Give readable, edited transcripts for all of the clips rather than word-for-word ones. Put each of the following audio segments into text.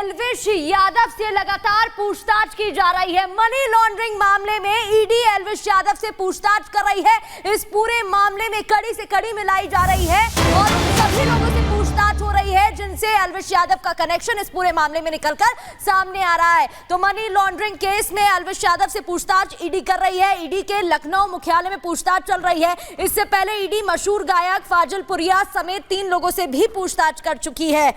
एल्विश यादव से लगातार पूछताछ की जा रही है। मनी लॉन्ड्रिंग मामले में ईडी एल्विश यादव से पूछताछ कर रही है। इस पूरे मामले में कड़ी से कड़ी मिलाई जा रही है और सभी लोगों से पूछताछ हो रही है जिनसे एल्विश यादव का कनेक्शन इस पूरे मामले में निकलकर सामने आ रहा है। तो मनी लॉन्ड्रिंग केस में एल्विश यादव से पूछताछ ईडी कर रही है। ईडी के लखनऊ मुख्यालय में पूछताछ चल रही है। इससे पहले ईडी मशहूर गायक फाजिल पुरिया समेत 3 लोगों से भी पूछताछ कर चुकी है।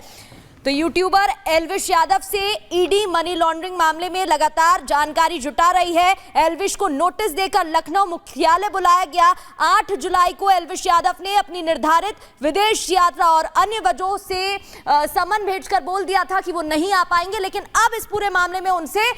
तो यूट्यूबर एल्विश यादव से ईडी मनी लॉन्ड्रिंग मामले में लगातार जानकारी जुटा रही है। एल्विश को नोटिस देकर लखनऊ मुख्यालय बुलाया गया। 8 जुलाई को एल्विश यादव ने अपनी निर्धारित विदेश यात्रा और अन्य वजहों से समन भेजकर बोल दिया था कि वो नहीं आ पाएंगे, लेकिन अब इस पूरे मामले में उनसे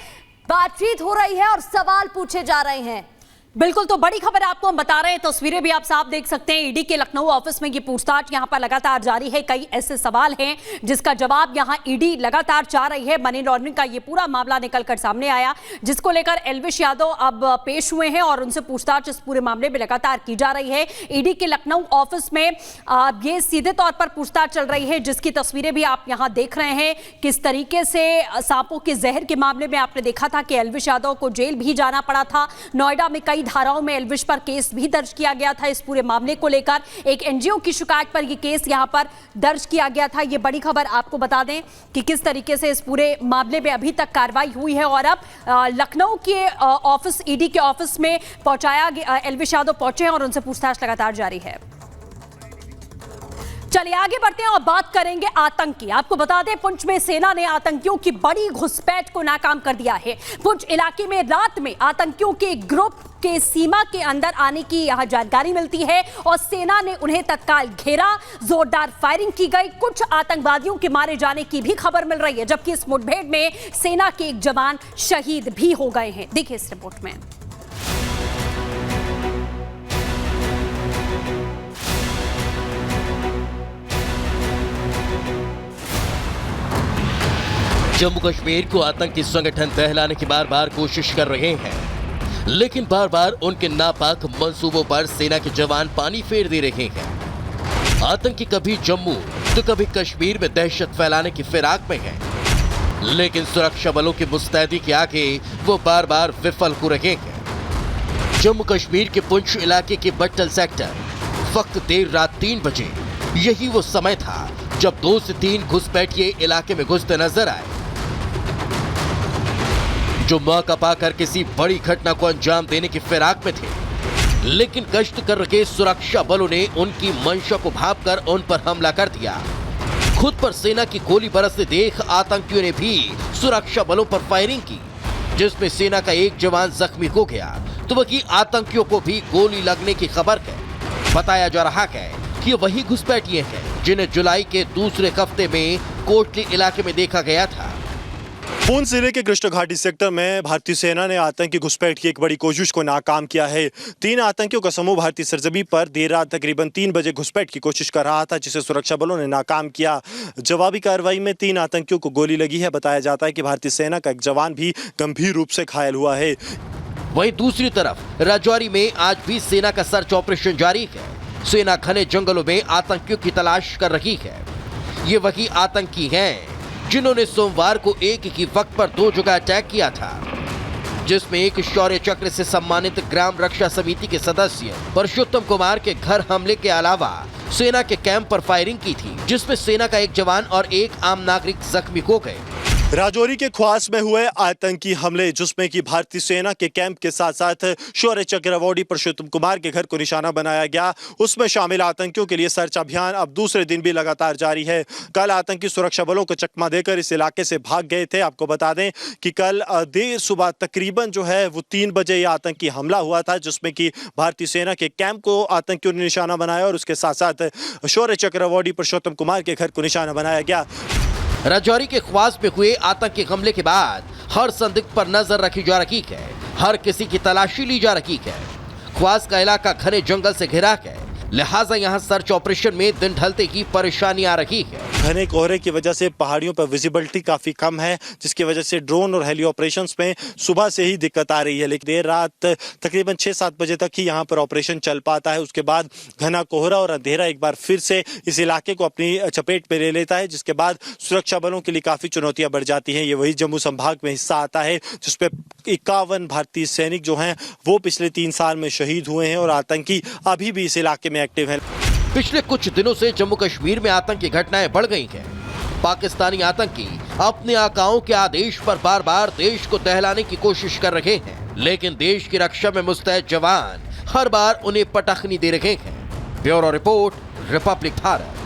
बातचीत हो रही है और सवाल पूछे जा रहे हैं। बिल्कुल, तो बड़ी खबर आपको हम बता रहे हैं। तस्वीरें भी आप साफ देख सकते हैं। ईडी के लखनऊ ऑफिस में ये पूछताछ यहां पर लगातार जारी है। कई ऐसे सवाल हैं जिसका जवाब यहां ईडी लगातार चाह रही है। मनी लॉन्ड्रिंग का ये पूरा मामला निकलकर सामने आया, जिसको लेकर एल्विश यादव अब पेश हुए हैं और उनसे पूछताछ इस पूरे मामले में लगातार की जा रही है। ईडी के लखनऊ ऑफिस में ये सीधे तौर पर पूछताछ चल रही है, जिसकी तस्वीरें भी आप यहां देख रहे हैं। किस तरीके से सांपों के जहर के मामले में आपने देखा था कि एल्विश यादव को जेल भी जाना पड़ा था। नोएडा में कई धाराओं में एल्विश पर केस भी दर्ज किया गया था। इस पूरे मामले को लेकर एक एनजीओ की शिकायत पर यह केस यहां पर दर्ज किया गया था। यह बड़ी खबर आपको बता दें कि किस तरीके से इस पूरे मामले में अभी तक कार्रवाई हुई है और अब लखनऊ के ऑफिस, ईडी के ऑफिस में पहुंचाया गया। एल्विश यादव पहुंचे हैं और उनसे पूछताछ लगातार जारी है। चलिए आगे बढ़ते हैं और बात करेंगे आतंक की। आपको बता दें, पुंछ में सेना ने आतंकियों की बड़ी घुसपैठ को नाकाम कर दिया है। पुंछ इलाके में रात में आतंकियों के ग्रुप के सीमा के अंदर आने की यहां जानकारी मिलती है और सेना ने उन्हें तत्काल घेरा। जोरदार फायरिंग की गई। कुछ आतंकवादियों के मारे जाने की भी खबर मिल रही है, जबकि इस मुठभेड़ में सेना के एक जवान शहीद भी हो गए हैं। देखिए इस रिपोर्ट में। जम्मू कश्मीर को आतंकी संगठन दहलाने की बार बार कोशिश कर रहे हैं, लेकिन बार बार उनके नापाक मंसूबों पर सेना के जवान पानी फेर दे रहे हैं। आतंकी कभी जम्मू तो कभी कश्मीर में दहशत फैलाने की फिराक में हैं, लेकिन सुरक्षा बलों की मुस्तैदी के आगे वो बार बार विफल हो रहे हैं। जम्मू कश्मीर के पुंछ इलाके के बट्टल सेक्टर, वक्त देर रात 3 बजे, यही वो समय था जब 2 से 3 घुसपैठिए इलाके में घुसते नजर आए, जो मौका पाकर किसी बड़ी घटना को अंजाम देने की फिराक में थे। लेकिन गश्त कर रहे सुरक्षा बलों ने उनकी मंशा को भांपकर उन पर हमला कर दिया। खुद पर सेना की गोली बरसते देख आतंकियों ने भी सुरक्षा बलों पर फायरिंग की, जिसमें सेना का एक जवान जख्मी हो गया, तो वहीं आतंकियों को भी गोली लगने की खबर है। बताया जा रहा है कि ये वही घुसपैठिए हैं जिन्हें जुलाई के दूसरे हफ्ते में कोटली इलाके में देखा गया था। पूंछ जिले के कृष्ण घाटी सेक्टर में भारतीय सेना ने आतंकी घुसपैठ की एक बड़ी कोशिश को नाकाम किया है। 3 आतंकियों का समूह भारतीय सरजमी पर देर रात तकरीबन 3 बजे घुसपैठ की कोशिश कर रहा था, जिसे सुरक्षा बलों ने नाकाम किया। जवाबी कार्रवाई में 3 आतंकियों को गोली लगी है। बताया जाता है कि भारतीय सेना का एक जवान भी गंभीर रूप से घायल हुआ है। वहीं दूसरी तरफ राजौरी में आज भी सेना का सर्च ऑपरेशन जारी है। सेना घने जंगलों में आतंकियों की तलाश कर रही है। ये वही आतंकी हैं जिन्होंने सोमवार को एक ही वक्त पर 2 जगह अटैक किया था, जिसमें एक शौर्य चक्र से सम्मानित ग्राम रक्षा समिति के सदस्य परशुत्तम कुमार के घर हमले के अलावा सेना के कैंप पर फायरिंग की थी, जिसमें सेना का एक जवान और एक आम नागरिक जख्मी हो गए। राजौरी के ख्वास में हुए आतंकी हमले, जिसमें कि भारतीय सेना के कैंप के साथ साथ शौर्य चक्र अवॉर्डी परशुत्तम कुमार के घर को निशाना बनाया गया, उसमें शामिल आतंकियों के लिए सर्च अभियान अब दूसरे दिन भी लगातार जारी है। कल आतंकी सुरक्षा बलों को चकमा देकर इस इलाके से भाग गए थे। आपको बता दें कि कल देर सुबह तकरीबन जो है वो 3 बजे यह आतंकी हमला हुआ था, जिसमें कि भारतीय सेना के कैंप को आतंकियों ने निशाना बनाया और उसके साथ साथ शौर्य चक्र अवॉर्डी परशुत्तम कुमार के घर को निशाना बनाया गया। राजौरी के ख्वास में हुए आतंकी हमले के बाद हर संदिग्ध पर नजर रखी जा रही है। हर किसी की तलाशी ली जा रही है। ख्वास का इलाका घने जंगल से घिरा है, लिहाजा यहां सर्च ऑपरेशन में दिन ढलते ही परेशानी आ रही है। घने कोहरे की वजह से पहाड़ियों पर विजिबिलिटी काफी कम है, जिसकी वजह से ड्रोन और हेली ऑपरेशंस में सुबह से ही दिक्कत आ रही है। लेकिन देर रात तकरीबन 6-7 बजे तक ही यहाँ पर ऑपरेशन चल पाता है। उसके बाद घना कोहरा और अंधेरा एक बार फिर से इस इलाके को अपनी चपेट में ले लेता है, जिसके बाद सुरक्षा बलों के लिए काफी चुनौतियां बढ़ जाती हैं। ये वही जम्मू संभाग में हिस्सा आता है जिसपे 51 भारतीय सैनिक जो हैं वो पिछले 3 साल में शहीद हुए हैं और आतंकी अभी भी इस इलाके में एक्टिव हैं। पिछले कुछ दिनों से जम्मू कश्मीर में आतंकी घटनाएं बढ़ गई हैं। पाकिस्तानी आतंकी अपने आकाओं के आदेश पर बार बार देश को दहलाने की कोशिश कर रहे हैं, लेकिन देश की रक्षा में मुस्तैद जवान हर बार उन्हें पटखनी दे रहे हैं। Bureau report, Republic Bharat.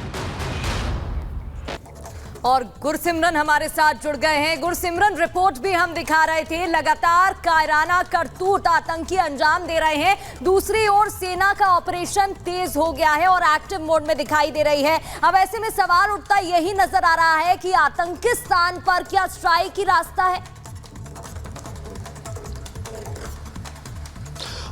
और गुरसिमरन हमारे साथ जुड़ गए हैं। गुरसिमरन, रिपोर्ट भी हम दिखा रहे थे, लगातार कायराना करतूत आतंकी अंजाम दे रहे हैं। दूसरी ओर सेना का ऑपरेशन तेज हो गया है और एक्टिव मोड में दिखाई दे रही है। अब ऐसे में सवाल उठता यही नजर आ रहा है कि आतंकी स्थान पर क्या स्ट्राइक की रास्ता है?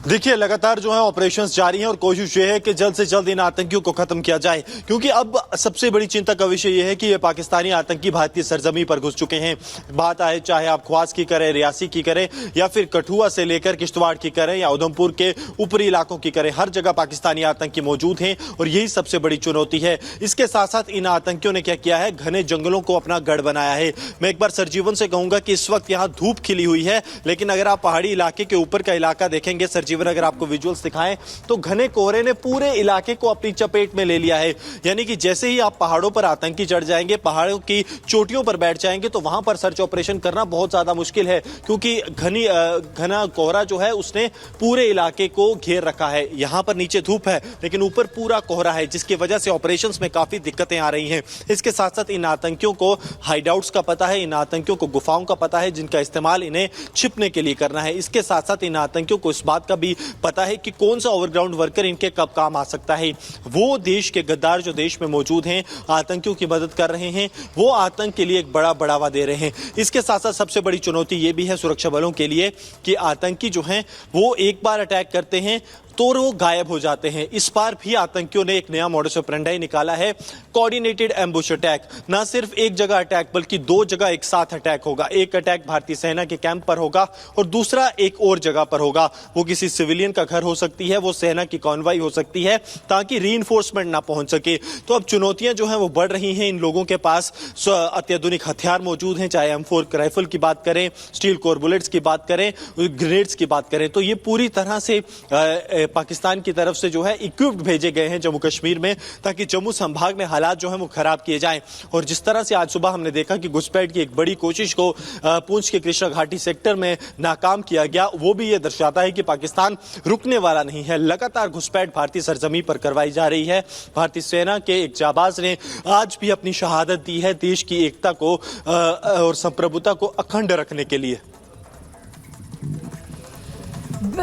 देखिए, लगातार जो है ऑपरेशंस जारी हैं और कोशिश ये है कि जल्द से जल्द इन आतंकियों को खत्म किया जाए, क्योंकि अब सबसे बड़ी चिंता का विषय ये है कि ये पाकिस्तानी आतंकी भारतीय सरजमी पर घुस चुके हैं। बात आए चाहे आप ख्वास की करें, रियासी की करें या फिर कठुआ से लेकर किश्तवाड़ की करें या उधमपुर के ऊपरी इलाकों की करें, हर जगह पाकिस्तानी आतंकी मौजूद हैं और यही सबसे बड़ी चुनौती है। इसके साथ साथ इन आतंकियों ने क्या किया है, घने जंगलों को अपना गढ़ बनाया है। मैं एक बार सरजीवन से कहूंगा कि इस वक्त यहाँ धूप खिली हुई है, लेकिन अगर आप पहाड़ी इलाके के ऊपर का इलाका देखेंगे, सरजीवन अगर आपको विजुअल्स दिखाएं तो घने कोहरे ने पूरे इलाके को अपनी चपेट में ले लिया है। यानी कि जैसे ही आप पहाड़ों पर आतंकी चढ़ जाएंगे, पहाड़ों की चोटियों पर बैठ जाएंगे, तो वहां पर सर्च ऑपरेशन करना बहुत ज्यादा मुश्किल है, क्योंकि घना कोहरा जो है उसने पूरे इलाके को घेर रखा है। यहां पर नीचे धूप है लेकिन ऊपर पूरा कोहरा है, जिसकी वजह से ऑपरेशंस में काफी दिक्कतें आ रही हैं। इसके साथ साथ इन आतंकियों को हाइडआउट्स का पता है, इन आतंकियों को गुफाओं का पता है जिनका इस्तेमाल इन्हें छिपने के लिए करना है। इसके साथ साथ इन आतंकियों को इस बात का भी पता है कि कौन सा ओवरग्राउंड वर्कर इनके कब काम आ सकता है। वो देश के गद्दार जो देश में मौजूद हैं, आतंकियों की मदद कर रहे हैं, वो आतंक के लिए एक बड़ा बढ़ावा दे रहे हैं। इसके साथ साथ सबसे बड़ी चुनौती ये भी है सुरक्षा बलों के लिए कि आतंकी जो हैं वो एक बार अटैक करते हैं तो वो गायब हो जाते हैं। इस बार भी आतंकियों ने एक नया मॉडस ऑपरेंडी निकाला है, कोऑर्डिनेटेड एम्बुश अटैक। ना सिर्फ एक जगह अटैक बल्कि 2 जगह एक साथ अटैक होगा। एक अटैक भारतीय सेना के कैंप पर होगा और दूसरा एक और जगह पर होगा। वो किसी सिविलियन का घर हो सकती है, वो सेना की कॉन्वॉय हो सकती है, ताकि रीइंफोर्समेंट ना पहुंच सके। तो अब चुनौतियां जो हैं वो बढ़ रही हैं। इन लोगों के पास अत्याधुनिक हथियार मौजूद हैं, चाहे M4 राइफल की बात करें, स्टील कोर बुलेट्स की बात करें, ग्रेनेड्स की बात करें, तो ये पूरी तरह से पाकिस्तान की तरफ से जो है इक्विप्ड भेजे गए हैं जम्मू कश्मीर में, ताकि जम्मू संभाग में हालात जो हैं वो खराब किए जाएं। और जिस तरह से आज सुबह हमने देखा कि घुसपैठ की एक बड़ी कोशिश को पुंछ के कृष्णा घाटी सेक्टर में नाकाम किया गया, वो भी ये दर्शाता है कि पाकिस्तान रुकने वाला नहीं है। लगातार घुसपैठ भारतीय सरजमी पर करवाई जा रही है। भारतीय सेना के एक जाबाज ने आज भी अपनी शहादत दी है देश की एकता को और संप्रभुता को अखंड रखने के लिए।